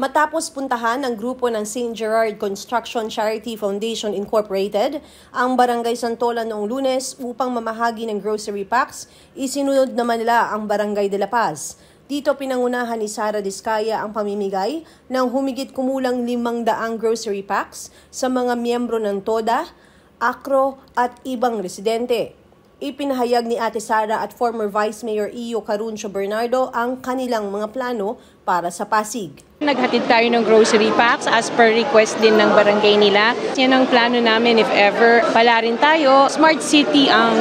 Matapos puntahan ng grupo ng St. Gerard Construction Charity Foundation Incorporated ang Barangay Santolan noong Lunes upang mamahagi ng grocery packs, isinunod naman nila ang Barangay de la Paz. Dito pinangunahan ni Sara Diskaya ang pamimigay ng humigit kumulang 500 grocery packs sa mga miyembro ng TODA, ACRO at ibang residente. Ipinahayag ni Ate Sara at former Vice Mayor Iyo Caruncio Bernardo ang kanilang mga plano para sa Pasig. Naghatid tayo ng grocery packs as per request din ng barangay nila. Yan ang plano namin if ever pala rin tayo. Smart City ang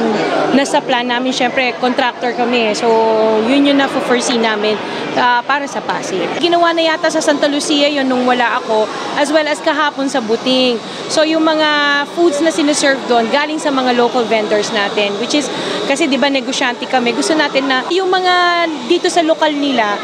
nasa plan namin. Siyempre, contractor kami. So, yun yung na-foresee namin para sa Pasig. Ginawa na yata sa Santa Lucia yun nung wala ako, as well as kahapon sa Buting. So, yung mga foods na sineserve doon, galing sa mga local vendors natin, which is, kasi di ba negosyante kami, gusto natin na yung mga dito sa lokal nila,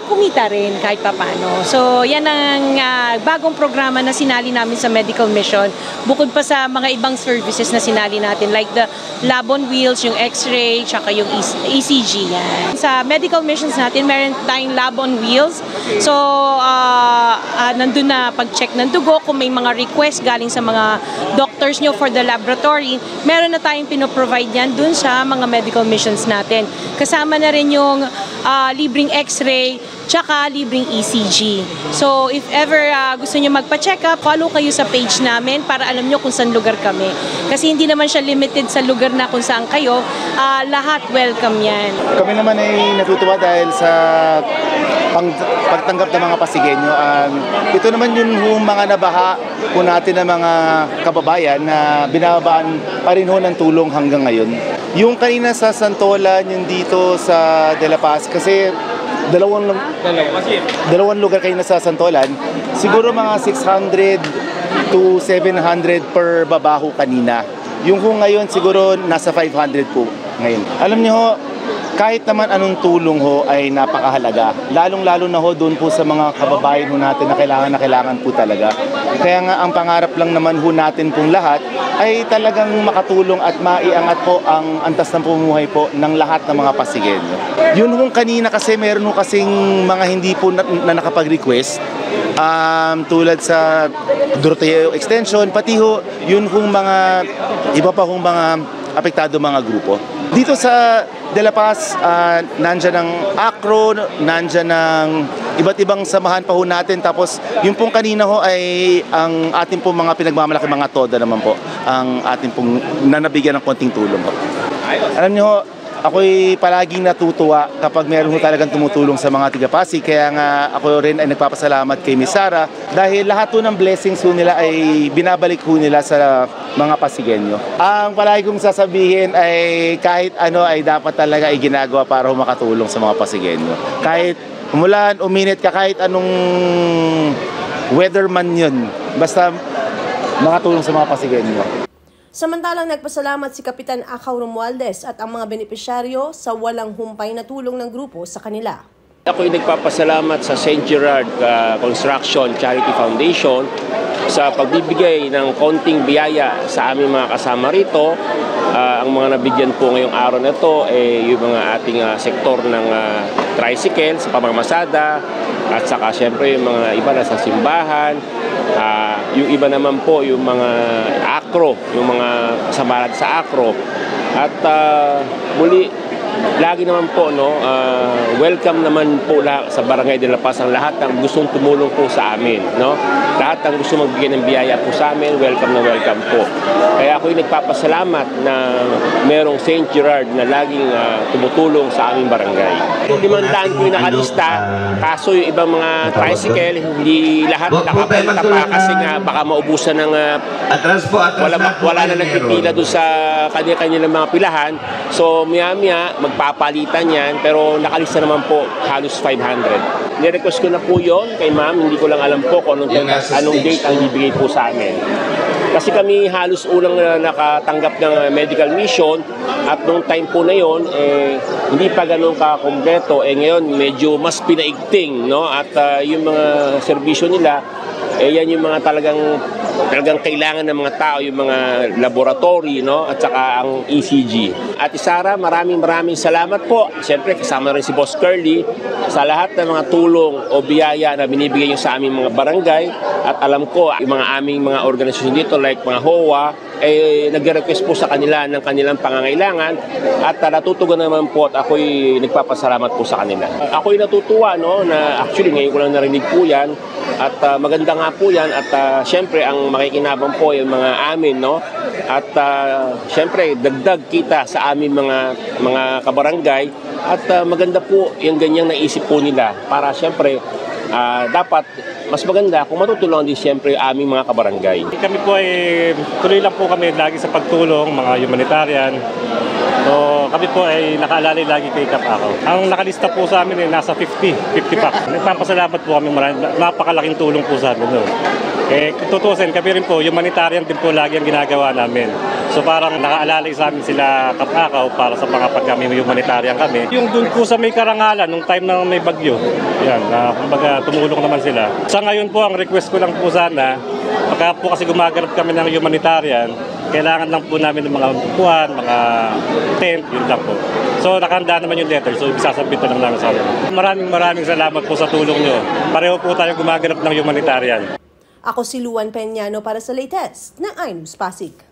kumita rin kahit papano. So, yan ang bagong programa na sinali namin sa medical mission. Bukod pa sa mga ibang services na sinali natin like the lab on wheels, yung x-ray, tsaka yung ECG. Yan. Sa medical missions natin, meron tayong lab on wheels. So, nandun na pag-check ng dugo. Kung may mga request galing sa mga doctors nyo for the laboratory, meron na tayong pinoprovide yan dun sa mga medical missions natin. Kasama na rin yung libreng x-ray, tsaka libreng ECG. So, if ever gusto nyo magpa-check up, follow kayo sa page namin para alam nyo kung saan lugar kami. Kasi hindi naman siya limited sa lugar na kung saan kayo, lahat welcome yan. Kami naman ay natutuwa dahil sa pagtanggap ng mga Pasigueño. Ito naman yung mga nabaha po natin ng mga kababayan na binabaan pa rin ho ng tulong hanggang ngayon. Yung kanina sa Santolan, yung dito sa De La Paz, kasi dalawang lugar kayo na sa Santolan, siguro mga 600 to 700 per babaho kanina. Yung ho ngayon siguro nasa 500 po ngayon. Alam niyo ho, kahit naman anong tulong ho ay napakahalaga. Lalong-lalo na ho doon po sa mga kababayan ho natin na kailangan po talaga. Kaya nga ang pangarap lang naman ho natin pong lahat ay talagang makatulong at maiangat po ang antas ng pamumuhay po ng lahat ng mga Pasigueño. Yun ho kanina kasi meron ho kasing mga hindi po na nakapag-request. Tulad sa Doroteo Extension, pati ho yun hong mga iba pa hong mga apektado mga grupo. Dito sa De La Paz, nandyan ng ACRO, nandyan ng iba't ibang samahan pa ho natin. Tapos yung pong kanina ho ay ang ating pong mga pinagmamalaki mga TODA naman po. Ang ating pong nanabigyan ng konting tulong ho. Alam niyo ho, ako'y palaging natutuwa kapag meron ho talagang tumutulong sa mga tiga-Pasig. Kaya nga ako rin ay nagpapasalamat kay Miss Sara dahil lahat ho ng blessings ho nila ay binabalik ho nila sa mga Pasigueño. Ang palagi kong sasabihin ay kahit ano ay dapat talaga ay ginagawa para ho makatulong sa mga Pasigueño. Kahit umulan, uminit ka, kahit anong weatherman yun, basta makatulong sa mga Pasigueño. Samantalang nagpasalamat si Kapitan Acaw Romualdez at ang mga benepisyaryo sa walang humpay na tulong ng grupo sa kanila. Ako'y nagpapasalamat sa St. Gerard Construction Charity Foundation sa pagbibigay ng konting biyaya sa aming mga kasama rito. Ang mga nabigyan po ngayong araw na ito ay yung mga ating sektor ng tricycle sa pamamasada at saka siyempre yung mga iba na sa simbahan. Yung iba naman po yung mga ACRO, yung mga kasamahan sa ACRO. At muli, lagi naman po welcome naman po sa Barangay de la Paz ang lahat ng gustong tumulong po sa amin, no? Lahat ng gusto magbigay ng biyaya po sa amin, welcome na welcome po. Kaya ako'y nagpapasalamat na merong St. Gerard na laging tumutulong sa aming barangay. 500 po yung nakalista, kaso yung ibang mga tricycle, hindi lahat nakapunta pa kasi nga baka maubusan ng wala na nagpipila doon sa kanilang mga pilahan. So maya-maya magpapalitan yan, pero nakalista naman po halos 500. Nirequest ko na po yon kay ma'am, hindi ko lang alam po kung anong date ang ibigay po sa amin. Kasi kami halos unang nakatanggap ng medical mission at nung time po na yon hindi pa ganun kakompleto. Ngayon medyo mas pinaigting, no? At yung mga serbisyo nila, yan yung mga talagang talagang kailangan ng mga tao yung mga laboratory, no, at saka ang ECG. At Sara, maraming salamat po. Siyempre kasama rin si Boss Curly sa lahat ng mga tulong o biyaya na binibigay niyo sa aming mga barangay. At alam ko yung mga aming mga organisasyon dito like mga HOA nagre-request po sa kanila ng kanilang pangangailangan at natutugon naman po at ako'y nagpapasalamat po sa kanila. Ako'y natutuwa, no, na actually ngayon ko lang narinig po yan at maganda nga po yan at syempre ang makikinabang po yung mga amin, no, at syempre dagdag kita sa aming mga kabarangay at maganda po yung ganyang naisip po nila para syempre dapat mas maganda kung matutulungan din siyempre aming mga kabarangay. Kami po ay tuloy lang po kami lagi sa pagtulong, mga humanitarian. So kami po ay nakaalalay lagi kay Kap Akaw. Ang nakalista po sa amin ay nasa 50 packs. Nagpapasalamat po kami, napakalaking tulong po sa amin. No? Tutusin, kami rin po, humanitarian din po lagi ang ginagawa namin. So parang nakaalalay sa amin sila Kap Akaw para sa mga pag kami humanitarian kami. Yung dun po sa may Karangalan, nung time na may bagyo, yan, kumbaga tumulong naman sila. Sa ngayon po, ang request ko lang po sana, pagka po kasi gumaganap kami ng humanitarian, kailangan lang po namin ng mga upuan, mga tent, yun lang po. So nakahanda naman yung letter, so isasabit na lang namin sa kanila. Maraming salamat po sa tulong nyo. Pareho po tayo gumaganap ng humanitarian. Ako si Luan Peñano para sa latest ng iNews Pasig.